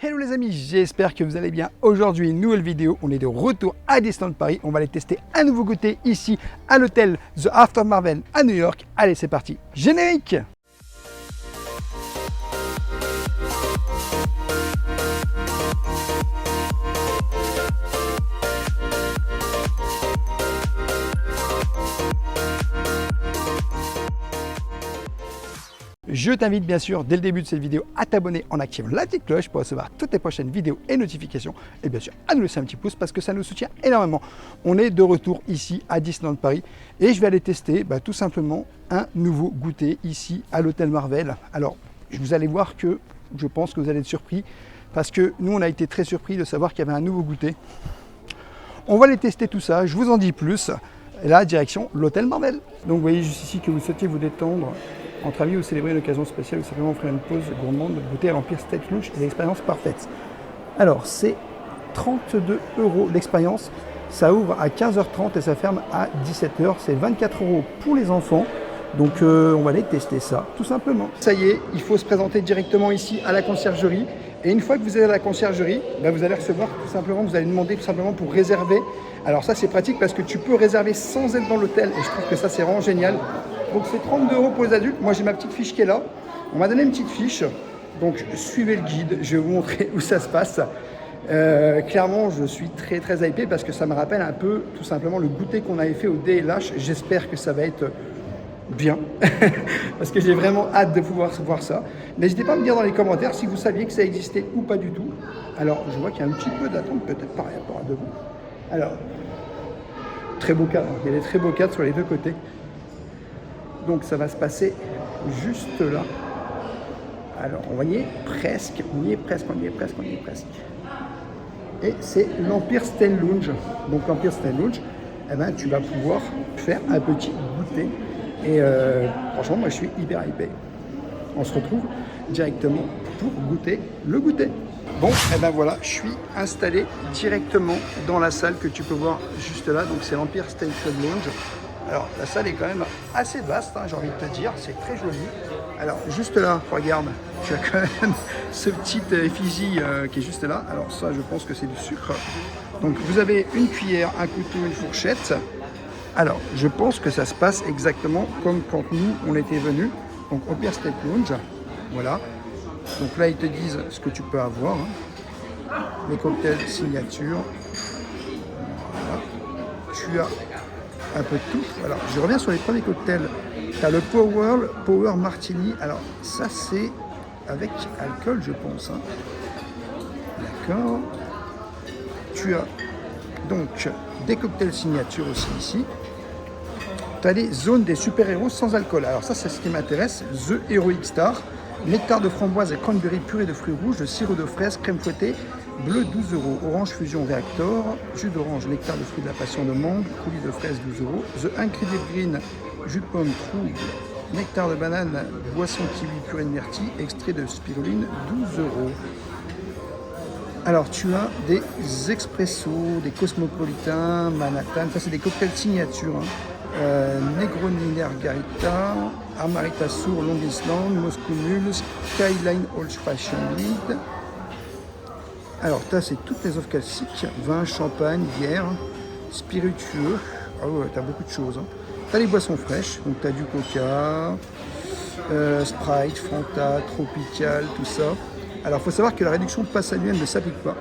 Hello les amis, j'espère que vous allez bien. Aujourd'hui, une nouvelle vidéo, on est de retour à Disneyland Paris. On va aller tester un nouveau goûter ici à l'hôtel The After Marvel à New York. Allez, c'est parti, générique! Je t'invite bien sûr dès le début de cette vidéo à t'abonner en activant la petite cloche pour recevoir toutes les prochaines vidéos et notifications et bien sûr à nous laisser un petit pouce parce que ça nous soutient énormément. On est de retour ici à Disneyland Paris et je vais aller tester tout simplement un nouveau goûter ici à l'hôtel Marvel. Alors vous allez voir que je pense que vous allez être surpris parce que nous on a été très surpris de savoir qu'il y avait un nouveau goûter. On va aller tester tout ça, je vous en dis plus. Et là direction l'hôtel Marvel. Donc vous voyez juste ici que vous souhaitez vous détendre entre amis ou célébrer une occasion spéciale ou simplement offrir une pause gourmande, goûter à l'Empire State Lounge et l'expérience parfaite. Alors c'est 32 € l'expérience, ça ouvre à 15h30 et ça ferme à 17h, c'est 24 € pour les enfants. Donc on va aller tester ça tout simplement. Ça y est, il faut se présenter directement ici à la conciergerie. Et une fois que vous êtes à la conciergerie, vous allez recevoir tout simplement, vous allez demander tout simplement pour réserver. Alors ça c'est pratique parce que tu peux réserver sans être dans l'hôtel et je trouve que ça c'est vraiment génial. Donc c'est 32 € pour les adultes. Moi j'ai ma petite fiche qui est là. On m'a donné une petite fiche. Donc suivez le guide, je vais vous montrer où ça se passe. Clairement je suis très hypé parce que ça me rappelle un peu tout simplement le goûter qu'on avait fait au DLH. J'espère que ça va être bien parce que j'ai vraiment hâte de pouvoir voir ça. N'hésitez pas à me dire dans les commentaires si vous saviez que ça existait ou pas du tout. Alors je vois qu'il y a un petit peu d'attente peut-être par rapport à debout. Alors très beau cadre, il y a des très beaux cadres sur les deux côtés. Donc ça va se passer juste là. Alors on y est presque, on y est presque. Et c'est l'Empire State Lounge. Donc l'Empire State Lounge, tu vas pouvoir faire un petit goûter. Et franchement, moi je suis hyper hypé. On se retrouve directement pour goûter le goûter. Bon, voilà, je suis installé directement dans la salle que tu peux voir juste là. Donc c'est l'Empire State Lounge. Alors la salle est quand même assez vaste, j'ai envie de te dire, c'est très joli. Alors juste là, regarde, tu as quand même ce petit effigie qui est juste là. Alors ça, je pense que c'est du sucre. Donc vous avez une cuillère, un couteau, une fourchette. Alors, je pense que ça se passe exactement comme quand nous, on était venus, donc Empire State Lounge, voilà. Donc là, ils te disent ce que tu peux avoir, les cocktails signature, voilà. Tu as un peu de tout. Alors, je reviens sur les premiers cocktails. Tu as le Power Martini, alors ça c'est avec alcool, je pense. D'accord. Tu as donc des cocktails signature aussi ici. Tu as les zones des super-héros sans alcool. Alors ça, c'est ce qui m'intéresse. The Heroic Star, nectar de framboise et cranberry purée de fruits rouges, de sirop de fraise, crème fouettée, bleu 12 €, orange fusion réactor, jus d'orange, nectar de fruits de la passion de mangue, coulis de fraise 12 €, The Incredible Green, jus de pomme trouble, nectar de banane, boisson kiwi purée de myrtille, extrait de spiruline 12 €. Alors tu as des expressos, des cosmopolitains, Manhattan, ça c'est des cocktails signature. Negroni Margarita, Amarita Sour Long Island, Moscow Mule, Skyline Old Fashion Lead. Alors tu as c'est toutes les offres classiques, vin, champagne, bière, spiritueux. Ah ouais, tu as beaucoup de choses. Tu as les boissons fraîches, donc tu as du coca, Sprite, Fanta, Tropical, tout ça. Alors il faut savoir que la réduction de passe annuelle ne s'applique pas.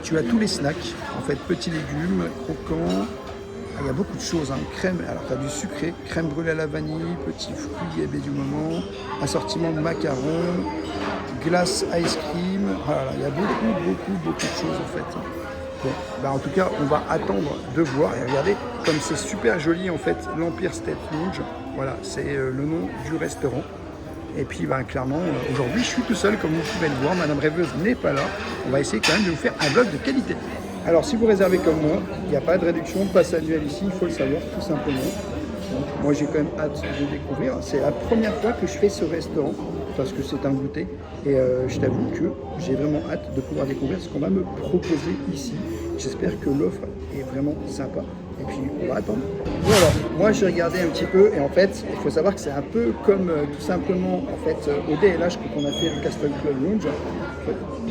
Tu as tous les snacks, en fait, petits légumes, croquants. Il y a beaucoup de choses, crème, alors tu as du sucré, crème brûlée à la vanille, petits fruits et baies du moment, assortiment de macarons, glace ice cream, voilà, il y a beaucoup de choses en fait. Bon, en tout cas, on va attendre de voir et regardez comme c'est super joli en fait, l'Empire State Lounge, voilà, c'est le nom du restaurant. Et puis clairement, aujourd'hui je suis tout seul comme vous pouvez le voir, Madame Rêveuse n'est pas là, on va essayer quand même de vous faire un vlog de qualité. Alors si vous réservez comme moi, il n'y a pas de réduction de passe annuel ici, il faut le savoir tout simplement. Donc, moi j'ai quand même hâte de découvrir. C'est la première fois que je fais ce restaurant parce que c'est un goûter. Et je t'avoue que j'ai vraiment hâte de pouvoir découvrir ce qu'on va me proposer ici. J'espère que l'offre est vraiment sympa. Et puis on va attendre. Voilà, moi j'ai regardé un petit peu et en fait il faut savoir que c'est un peu comme tout simplement en fait au DLH quand on a fait le Castle Club Lounge.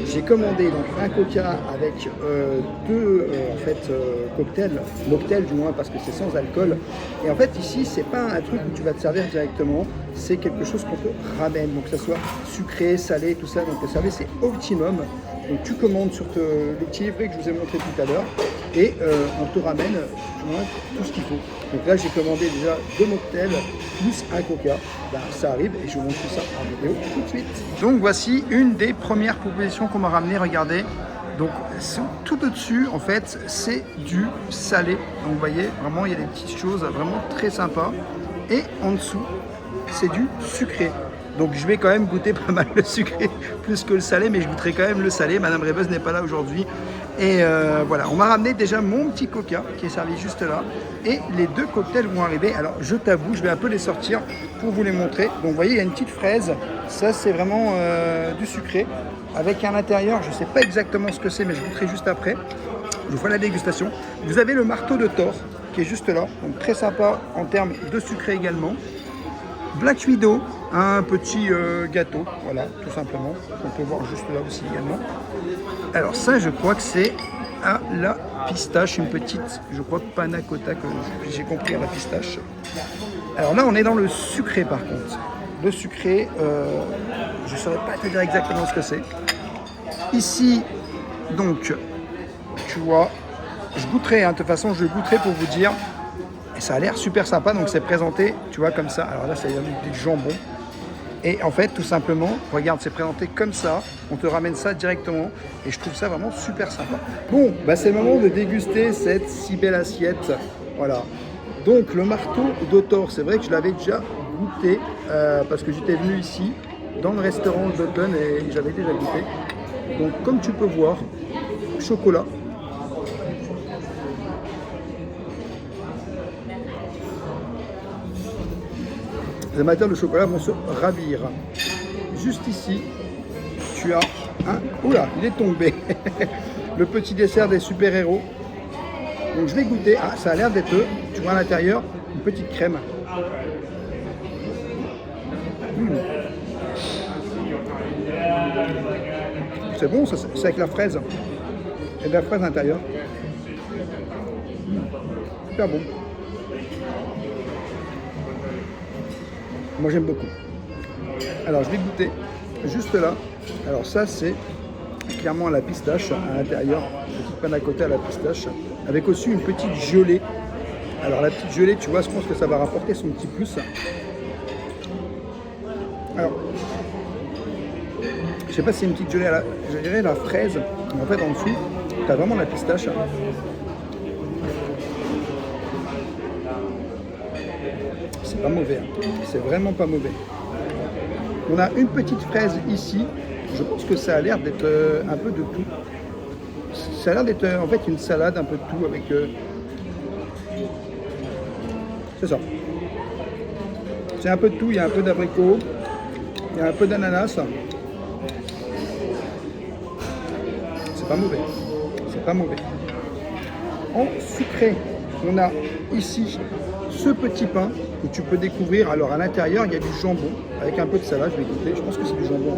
j'ai commandé donc un coca avec deux cocktails, mocktails du moins parce que c'est sans alcool. Et en fait ici c'est pas un truc où tu vas te servir directement, c'est quelque chose qu'on te ramène, donc que ça soit sucré, salé, tout ça. Donc le service c'est optimum. Donc tu commandes sur le petit livret que je vous ai montré tout à l'heure et on te ramène tout ce qu'il faut. Donc là j'ai commandé déjà 2 mocktails plus un coca. Ben, ça arrive et je vous montre tout ça en vidéo tout de suite. Donc voici une des premières propositions qu'on m'a ramené, regardez. Donc tout au-dessus en fait c'est du salé. Donc vous voyez vraiment il y a des petites choses vraiment très sympas. Et en dessous c'est du sucré. Donc je vais quand même goûter pas mal le sucré, plus que le salé, mais je goûterai quand même le salé. Madame Rêveuse n'est pas là aujourd'hui. Et voilà, on m'a ramené déjà mon petit coca qui est servi juste là. Et les 2 cocktails vont arriver. Alors je t'avoue, je vais un peu les sortir pour vous les montrer. Donc vous voyez, il y a une petite fraise. Ça c'est vraiment du sucré. Avec à l'intérieur, je ne sais pas exactement ce que c'est, mais je goûterai juste après. Je vous ferai la dégustation. Vous avez le marteau de Thor qui est juste là. Donc très sympa en termes de sucré également. Black Widow, un petit gâteau, voilà, tout simplement. On peut voir juste là aussi également. Alors ça, je crois que c'est à la pistache, une petite, je crois, panna cotta que j'ai compris à la pistache. Alors là, on est dans le sucré par contre. Le sucré, je ne saurais pas te dire exactement ce que c'est. Ici, donc, tu vois, je goûterai, hein, de toute façon, je goûterai pour vous dire. Et ça a l'air super sympa, donc c'est présenté, tu vois, comme ça. Alors là, c'est du jambon. Et en fait, tout simplement, regarde, c'est présenté comme ça. On te ramène ça directement. Et je trouve ça vraiment super sympa. Bon, bah c'est le moment de déguster cette si belle assiette. Voilà. Donc, le marteau de Thor, c'est vrai que je l'avais déjà goûté parce que j'étais venu ici, dans le restaurant d'Automne, et j'avais déjà goûté. Donc, comme tu peux voir, chocolat. Les amateurs de chocolat vont se ravir. Juste ici, tu as un... Oula, il est tombé. Le petit dessert des super-héros. Donc je vais goûter. Ah, ça a l'air d'être, tu vois à l'intérieur, une petite crème. C'est bon, c'est avec la fraise. Il y a de la fraise à l'intérieur. Super bon. Moi j'aime beaucoup. Alors je vais goûter juste là. Alors ça c'est clairement la pistache à l'intérieur, petite panna cotta à la pistache, avec aussi une petite gelée. Alors la petite gelée, tu vois, je pense que ça va rapporter son petit plus. Alors, je sais pas si c'est une petite gelée à la, je dirais la fraise, mais en fait en dessous, tu as vraiment la pistache. C'est pas mauvais, c'est vraiment pas mauvais. On a une petite fraise ici, je pense que ça a l'air d'être un peu de tout. Ça a l'air d'être en fait une salade un peu de tout avec... C'est ça. C'est un peu de tout, il y a un peu d'abricot, il y a un peu d'ananas. C'est pas mauvais, c'est pas mauvais. En sucré, on a ici ce petit pain que tu peux découvrir. Alors à l'intérieur, il y a du jambon avec un peu de salade. Je vais goûter. Je pense que c'est du jambon.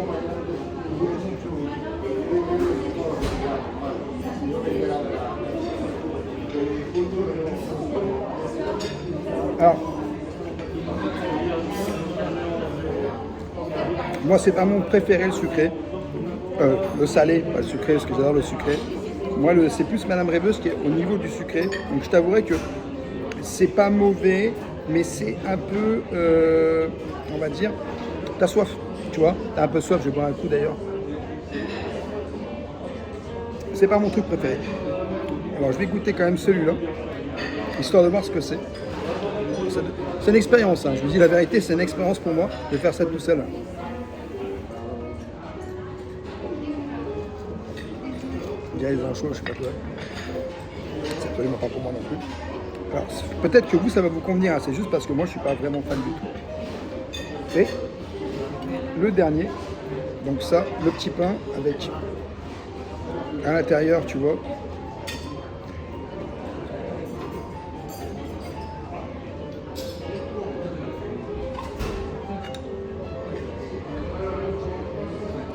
Alors, moi, c'est pas mon préféré le sucré. Le salé, pas le sucré, parce que j'adore le sucré. Moi, c'est plus Madame Rêveuse qui est au niveau du sucré. Donc, je t'avouerai que c'est pas mauvais, mais c'est un peu, on va dire, t'as soif, tu vois, t'as un peu soif, je vais boire un coup d'ailleurs. C'est pas mon truc préféré. Alors je vais goûter quand même celui-là, histoire de voir ce que c'est. C'est une expérience, hein. Je vous dis la vérité, c'est une expérience pour moi de faire ça tout seul. On dirait les anchois, je sais pas quoi. C'est absolument pas pour moi non plus. Alors, peut-être que vous, ça va vous convenir, hein. C'est juste parce que moi, je suis pas vraiment fan du tout. Et le dernier, donc ça, le petit pain avec à l'intérieur, tu vois.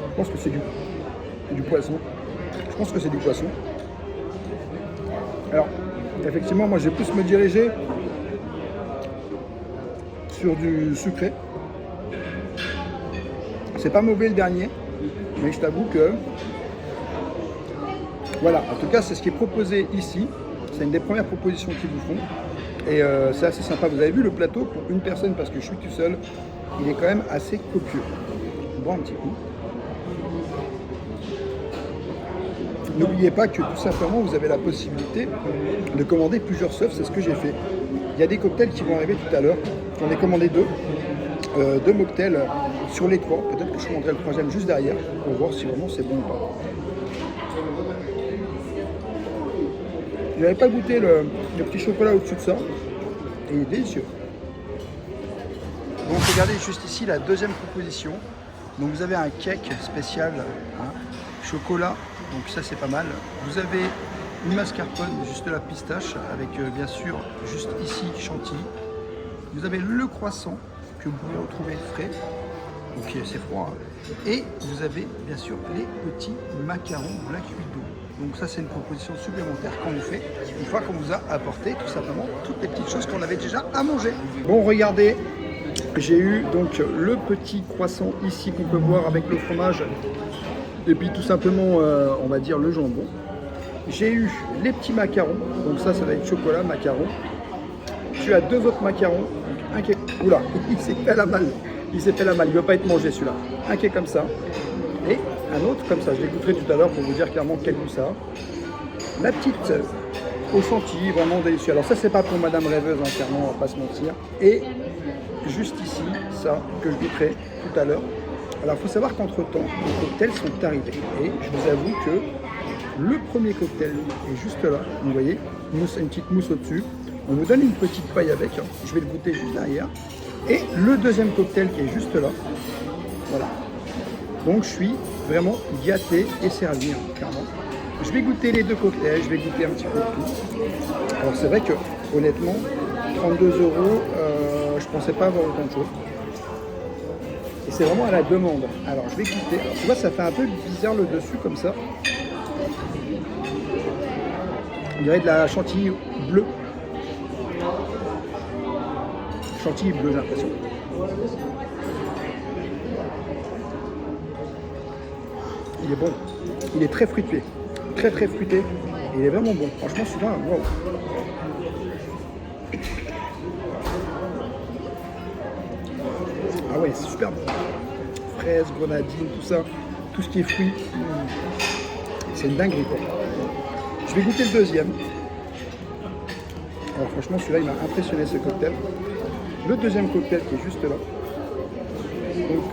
Je pense que c'est du du poisson. Je pense que c'est du poisson. Alors, effectivement, moi, je vais plus me diriger sur du sucré. C'est pas mauvais le dernier, mais je t'avoue que... Voilà, en tout cas, c'est ce qui est proposé ici. C'est une des premières propositions qu'ils vous font. Et c'est assez sympa. Vous avez vu le plateau pour une personne, parce que je suis tout seul, il est quand même assez copieux. On boit un petit coup. N'oubliez pas que tout simplement, vous avez la possibilité de commander plusieurs stuffs. C'est ce que j'ai fait. Il y a des cocktails qui vont arriver tout à l'heure. J'en ai commandé deux mocktails sur les trois. Peut-être que je commanderai le troisième juste derrière pour voir si vraiment c'est bon ou pas. Je n'avais pas goûté le petit chocolat au-dessus de ça. Et il est délicieux. Donc regardez juste ici la deuxième proposition. Donc vous avez un cake spécial, hein, chocolat, donc ça c'est pas mal. Vous avez une mascarpone, juste de la pistache, avec bien sûr juste ici chantilly. Vous avez le croissant que vous pouvez retrouver frais, donc c'est froid. Hein. Et vous avez bien sûr les petits macarons Black Widow. Donc ça c'est une proposition supplémentaire qu'on vous fait une fois qu'on vous a apporté tout simplement toutes les petites choses qu'on avait déjà à manger. Bon regardez, j'ai eu donc le petit croissant ici qu'on peut voir avec le fromage et puis tout simplement on va dire le jambon. J'ai eu les petits macarons, donc ça va être chocolat, macaron. Tu as deux autres macarons, un qui est... Oula, il s'est fait la malle, il ne veut pas être mangé celui-là. Un qui est comme ça et un autre comme ça, je les goûterai tout à l'heure pour vous dire clairement quel goût ça a. La petite au chantilly, vraiment délicieux. Alors ça c'est pas pour Madame Rêveuse, hein, clairement on va pas se mentir. Et juste ici, ça que je goûterai tout à l'heure. Alors il faut savoir qu'entre temps, les cocktails sont arrivés. Et je vous avoue que le premier cocktail est juste là, vous voyez, une petite mousse au-dessus. On vous donne une petite paille avec, hein. Je vais le goûter juste derrière. Et le deuxième cocktail qui est juste là, voilà. Donc je suis vraiment gâté et servi, hein, clairement. Je vais goûter les deux cocktails, je vais goûter un petit peu de tout. Alors c'est vrai que honnêtement, 32 €, je pensais pas avoir autant de choses. Et c'est vraiment à la demande. Alors je vais goûter. Alors tu vois, ça fait un peu bizarre le dessus comme ça. On dirait de la chantilly bleue. Chantilly bleue, j'ai l'impression. Il est bon. Il est très fruité. Très fruité. Et il est vraiment bon. Franchement, celui-là, wow. Ah ouais, c'est super bon. Fraises, grenadines, tout ça. Tout ce qui est fruits. C'est une dinguerie, quoi. Je vais goûter le deuxième. Alors franchement, celui-là, il m'a impressionné, ce cocktail. Le deuxième cocktail qui est juste là. Donc,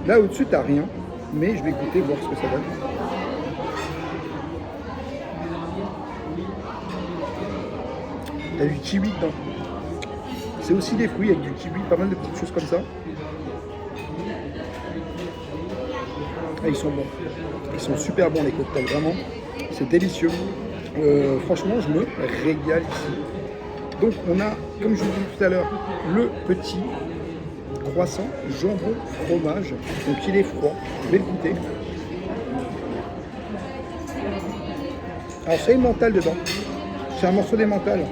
là au-dessus, t'as rien. Mais je vais goûter, voir ce que ça donne. Il y a du kiwi dedans. C'est aussi des fruits avec du kiwi, pas mal de petites choses comme ça. Et ils sont bons. Ils sont super bons les cocktails, vraiment. C'est délicieux. Franchement, je me régale ici. Donc on a, comme je vous disais tout à l'heure, le petit croissant, jambon, fromage. Donc il est froid. Je vais le goûter. Alors c'est une mentale dedans. C'est un morceau d'emmental.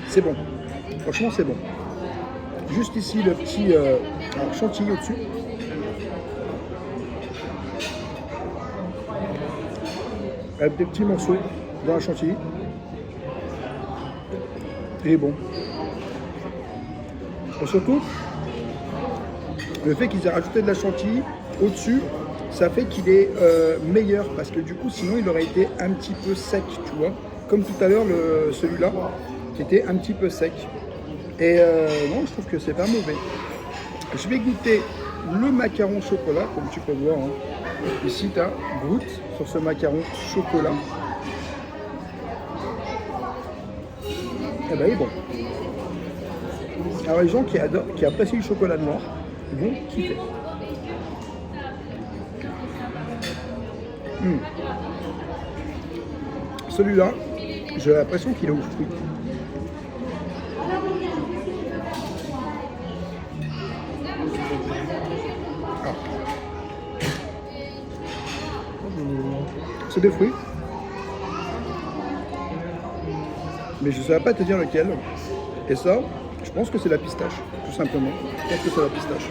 C'est bon. Franchement c'est bon. Juste ici le petit chantilly au-dessus. Avec des petits morceaux dans la chantilly. Et bon. Et surtout, le fait qu'ils aient rajouté de la chantilly au-dessus, ça fait qu'il est meilleur. Parce que du coup, sinon, il aurait été un petit peu sec, tu vois. Comme tout à l'heure, celui-là, qui était un petit peu sec. Et non, je trouve que c'est pas mauvais. Je vais goûter le macaron chocolat, comme tu peux voir. Hein. Ici, tu as goûte sur ce macaron chocolat. Eh ben, il est bon. Alors, les gens qui apprécient le chocolat noir, ils vont kiffer. Celui-là, j'ai l'impression qu'il est aux fruits. C'est des fruits. Mais je ne saurais pas te dire lequel. Et ça, je pense que c'est la pistache, tout simplement. Je pense que c'est la pistache.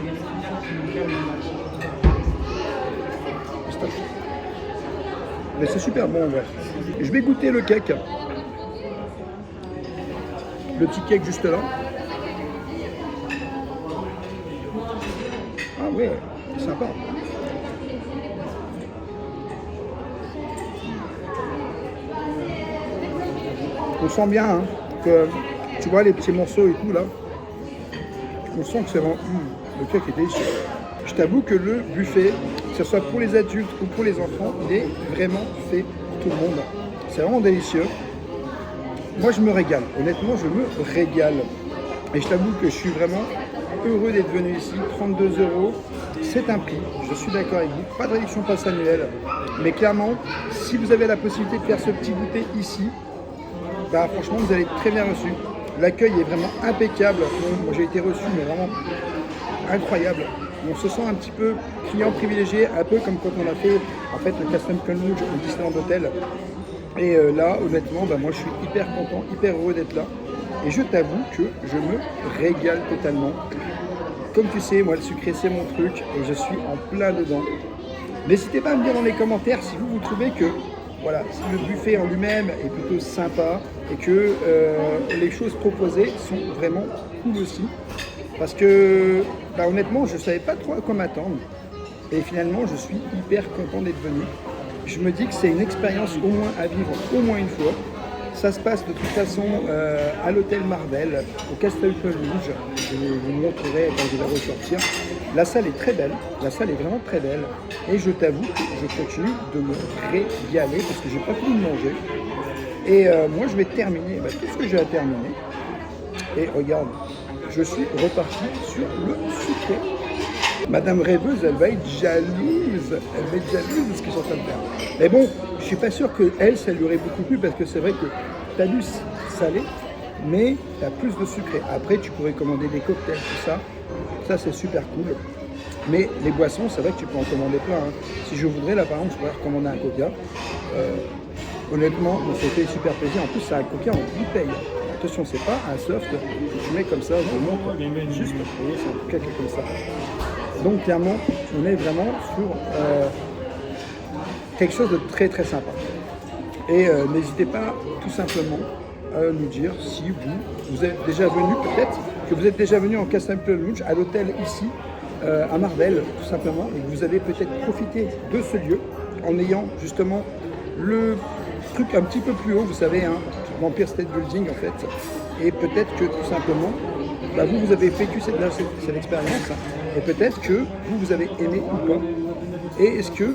Pistache. Mais c'est super bon en vrai. Je vais goûter le cake. Le petit cake juste là. Ah ouais, sympa. On sent bien hein, que tu vois les petits morceaux et tout là. On sent que c'est vraiment... le cake est délicieux. Je t'avoue que le buffet, que ce soit pour les adultes ou pour les enfants, il est vraiment fait pour tout le monde. C'est vraiment délicieux. Moi je me régale, honnêtement je me régale. Et je t'avoue que je suis vraiment heureux d'être venu ici. 32 €, c'est un prix, je suis d'accord avec vous. Pas de réduction passe annuelle. Mais clairement, si vous avez la possibilité de faire ce petit goûter ici, bah, franchement vous allez être très bien reçu. L'accueil est vraiment impeccable. Moi j'ai été reçu mais vraiment incroyable. On se sent un petit peu client privilégié, un peu comme quand on a fait en fait le Castle Rouge au Disneyland Hotel. Et là, honnêtement, bah, moi je suis hyper content, hyper heureux d'être là. Et je t'avoue que je me régale totalement. Comme tu sais, moi le sucré c'est mon truc et je suis en plein dedans. N'hésitez pas à me dire dans les commentaires si vous trouvez que voilà, si le buffet en lui-même est plutôt sympa et que les choses proposées sont vraiment cool aussi. Parce que bah, honnêtement, je ne savais pas trop à quoi m'attendre. Et finalement, je suis hyper content d'être venu. Je me dis que c'est une expérience au moins à vivre au moins une fois. Ça se passe de toute façon à l'hôtel Marvel, au Castle Rouge. Je vous montrerai quand je vais ressortir. La salle est très belle, la salle est vraiment très belle. Et je t'avoue que je continue de me régaler parce que je n'ai pas fini de manger. Et moi, je vais terminer tout ce que j'ai à terminer. Et regarde, je suis reparti sur le sucré. Madame Rêveuse, elle va être jalouse. Elle va être jalouse de ce que je suis en train de faire. Mais bon, je suis pas sûr qu'elle, ça lui aurait beaucoup plu parce que c'est vrai que tu as du salé, mais tu as plus de sucré. Après, tu pourrais commander des cocktails, tout ça. Ça, c'est super cool. Mais les boissons, c'est vrai que tu peux en commander plein. Hein. Si je voudrais, là, par exemple, je pourrais recommander un coca. Honnêtement, ça fait super plaisir. En plus, c'est un coca en bouteille. Attention, c'est pas un soft que tu mets comme ça, je vous montre juste, vous voyez, c'est un coca qui est comme ça. Donc clairement, on est vraiment sur quelque chose de très très sympa. Et n'hésitez pas tout simplement à nous dire si vous êtes déjà venu, peut-être que vous êtes déjà venu en Castle Rouge, à l'hôtel ici, à Marvel, tout simplement, et que vous avez peut-être profité de ce lieu en ayant justement le truc un petit peu plus haut, vous savez, hein, l'Empire State Building en fait, et peut-être que tout simplement, bah, vous avez vécu cette expérience, et peut-être que vous avez aimé ou pas, et est-ce que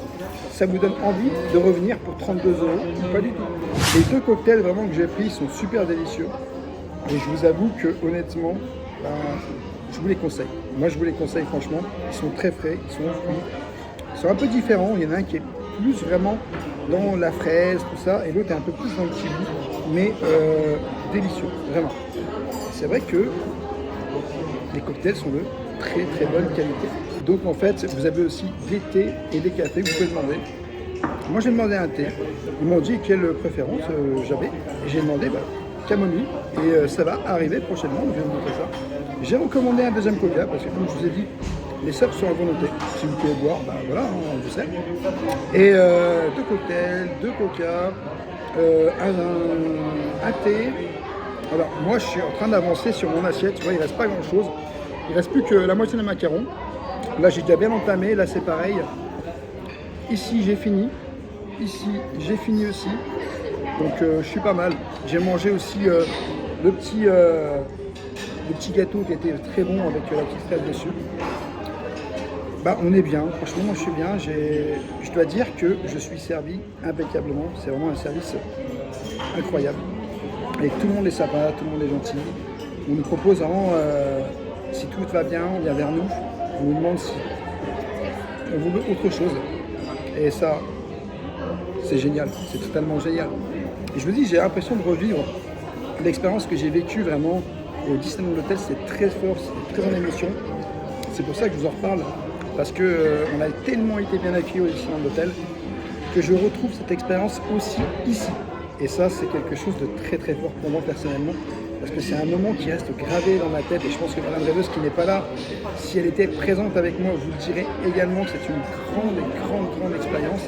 ça vous donne envie de revenir pour 32 € ou pas du tout. Les deux cocktails vraiment que j'ai pris sont super délicieux, et je vous avoue que honnêtement, bah, je vous les conseille. Moi je vous les conseille franchement, ils sont très frais, ils sont fruits, ils sont un peu différents, il y en a un qui est plus vraiment dans la fraise, tout ça, et l'autre est un peu plus dans le kiwi, mais délicieux, vraiment. C'est vrai que les cocktails sont de très très bonne qualité. Donc en fait, vous avez aussi des thés et des cafés, vous pouvez demander. Moi j'ai demandé un thé, ils m'ont dit quelle préférence j'avais, et j'ai demandé camomille, et ça va arriver prochainement, je vais vous montrer ça. J'ai recommandé un deuxième coca, parce que comme je vous ai dit, les serves sont à volonté. Si vous pouvez boire, ben voilà, on le sait. Et deux cocktails, deux coca, un thé. Alors moi je suis en train d'avancer sur mon assiette, tu vois, il ne reste pas grand chose. Il ne reste plus que la moitié des macarons. Là j'ai déjà bien entamé, là c'est pareil. Ici j'ai fini. Ici j'ai fini aussi. Donc je suis pas mal. J'ai mangé aussi le petit gâteau qui était très bon avec la petite fraise dessus. Bah, on est bien, franchement moi je suis bien, je dois dire que je suis servi impeccablement, c'est vraiment un service incroyable. Et tout le monde est sympa, tout le monde est gentil. On nous propose vraiment, si tout va bien, on vient vers nous, on nous demande si on veut autre chose. Et ça, c'est génial, c'est totalement génial. Et je me dis, j'ai l'impression de revivre l'expérience que j'ai vécue vraiment au Disneyland Hotel, c'est très fort, c'est très en émotion. C'est pour ça que je vous en reparle. Parce qu'on a tellement été bien accueillis au Disneyland Hotel que je retrouve cette expérience aussi ici. Et ça, c'est quelque chose de très très fort pour moi personnellement, parce que c'est un moment qui reste gravé dans ma tête, et je pense que Madame Rêveuse qui n'est pas là, si elle était présente avec moi, je vous le dirais également que c'est une grande expérience.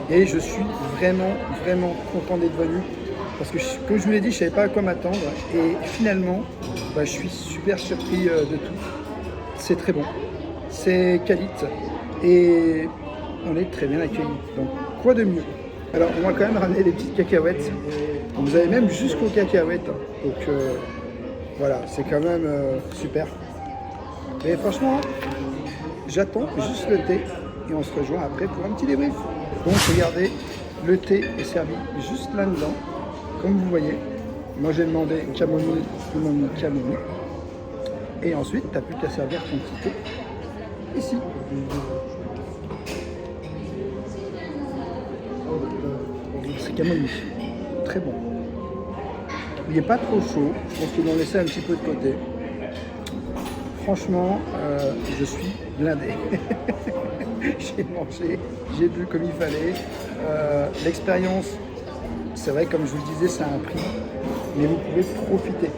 Et je suis vraiment content d'être venu, parce que comme je vous l'ai dit, je ne savais pas à quoi m'attendre, et finalement, je suis super surpris de tout. C'est très bon, c'est qualité, et on est très bien accueillis. Donc quoi de mieux? Alors on va quand même ramener des petites cacahuètes. Vous avez même jusqu'aux cacahuètes. Donc voilà, c'est quand même super. Et franchement, j'attends juste le thé et on se rejoint après pour un petit débrief. Donc regardez, le thé est servi juste là-dedans, comme vous voyez. Moi j'ai demandé camomille, tout le monde dit camomille. Et ensuite, tu n'as plus qu'à servir ton petit thé ici. C'est camomille, très bon. Il n'est pas trop chaud, je pense qu'ils l'ont laissé un petit peu de côté. Franchement, je suis blindé. J'ai mangé, j'ai bu comme il fallait. L'expérience, c'est vrai, comme je vous le disais, c'est un prix, mais vous pouvez profiter.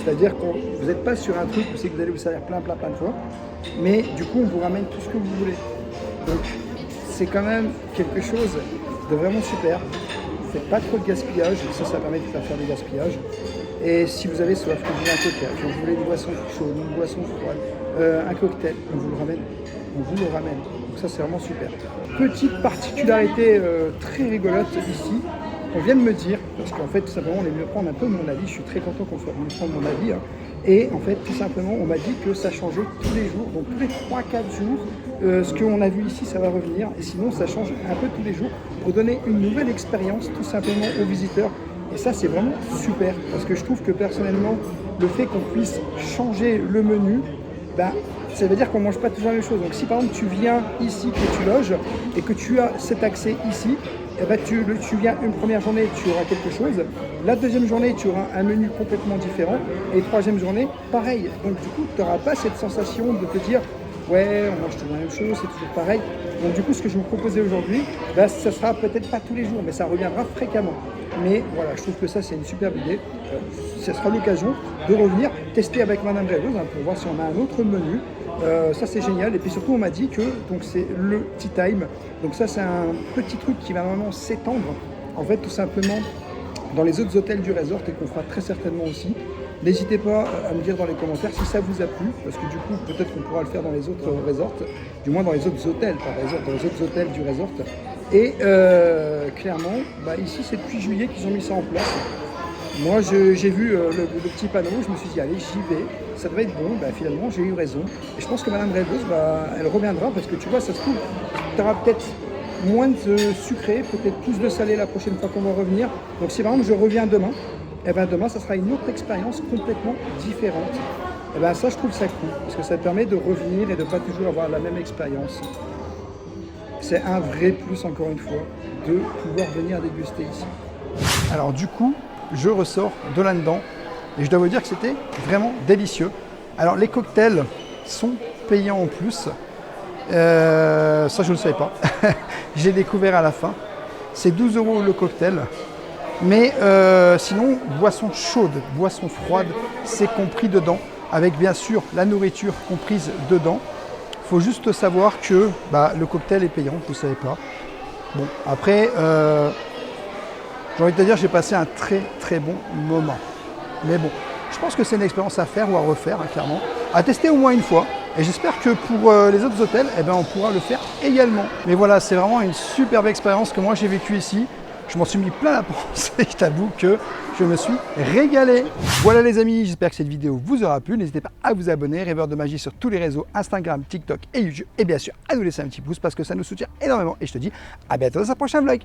C'est-à-dire que vous n'êtes pas sur un truc où c'est que vous allez vous servir plein de fois, mais du coup, on vous ramène tout ce que vous voulez. Donc, c'est quand même quelque chose de vraiment super. Vous ne faites pas trop de gaspillage, ça permet de faire des gaspillages. Et si vous avez soif, que vous voulez un cocktail, que vous voulez une boisson chaude, une boisson froide, un cocktail, on vous le ramène. Donc ça, c'est vraiment super. Petite particularité très rigolote ici, on vient de me dire, parce qu'en fait, tout simplement, on est venu prendre un peu mon avis, je suis très content qu'on soit venu prendre mon avis, hein. Et en fait, tout simplement, on m'a dit que ça changeait tous les jours, donc tous les 3-4 jours, ce qu'on a vu ici, ça va revenir, et sinon, ça change un peu tous les jours, pour donner une nouvelle expérience, tout simplement, aux visiteurs. Et ça, c'est vraiment super, parce que je trouve que personnellement, le fait qu'on puisse changer le menu, ça veut dire qu'on ne mange pas toujours la même chose. Donc si par exemple tu viens ici, que tu loges, et que tu as cet accès ici, tu viens une première journée, tu auras quelque chose. La deuxième journée, tu auras un menu complètement différent. Et troisième journée, pareil. Donc du coup, tu n'auras pas cette sensation de te dire « ouais, on mange toujours la même chose, c'est toujours pareil ». Donc du coup, ce que je vais vous proposer aujourd'hui, ça sera peut-être pas tous les jours, mais ça reviendra fréquemment. Mais voilà, je trouve que ça, c'est une superbe idée. Ça sera l'occasion de revenir tester avec Madame Rêveuse pour voir si on a un autre menu. Ça c'est génial, et puis surtout on m'a dit que c'est le tea time, donc ça c'est un petit truc qui va vraiment s'étendre en fait tout simplement dans les autres hôtels du resort, et qu'on fera très certainement aussi. N'hésitez pas à me dire dans les commentaires si ça vous a plu, parce que du coup peut-être qu'on pourra le faire dans les autres resorts, du moins dans les autres hôtels, pas resort, dans les autres hôtels du resort. Et clairement, ici c'est depuis juillet qu'ils ont mis ça en place. Moi, j'ai vu le petit panneau, je me suis dit, allez, j'y vais, ça devait être bon. Finalement, j'ai eu raison. Et je pense que Madame Rêveuse, elle reviendra, parce que tu vois, ça se trouve, tu auras peut-être moins de sucré, peut-être plus de salé la prochaine fois qu'on va revenir. Donc, si par exemple, je reviens demain, demain, ça sera une autre expérience complètement différente. Ça, je trouve ça cool, parce que ça permet de revenir et de ne pas toujours avoir la même expérience. C'est un vrai plus, encore une fois, de pouvoir venir déguster ici. Alors, du coup, je ressors de là-dedans et je dois vous dire que c'était vraiment délicieux. Alors les cocktails sont payants en plus, ça je ne le savais pas, j'ai découvert à la fin. C'est 12 € le cocktail, mais sinon boisson chaude, boisson froide, c'est compris dedans, avec bien sûr la nourriture comprise dedans. Il faut juste savoir que le cocktail est payant, vous ne savez pas. Bon, après, j'ai envie de te dire, j'ai passé un très bon moment. Mais bon, je pense que c'est une expérience à faire ou à refaire, clairement. À tester au moins une fois. Et j'espère que pour les autres hôtels, on pourra le faire également. Mais voilà, c'est vraiment une superbe expérience que moi j'ai vécue ici. Je m'en suis mis plein la panse et je t'avoue que je me suis régalé. Voilà les amis, j'espère que cette vidéo vous aura plu. N'hésitez pas à vous abonner, Rêveur de Magie sur tous les réseaux, Instagram, TikTok et YouTube. Et bien sûr, à nous laisser un petit pouce parce que ça nous soutient énormément. Et je te dis à bientôt dans un prochain vlog.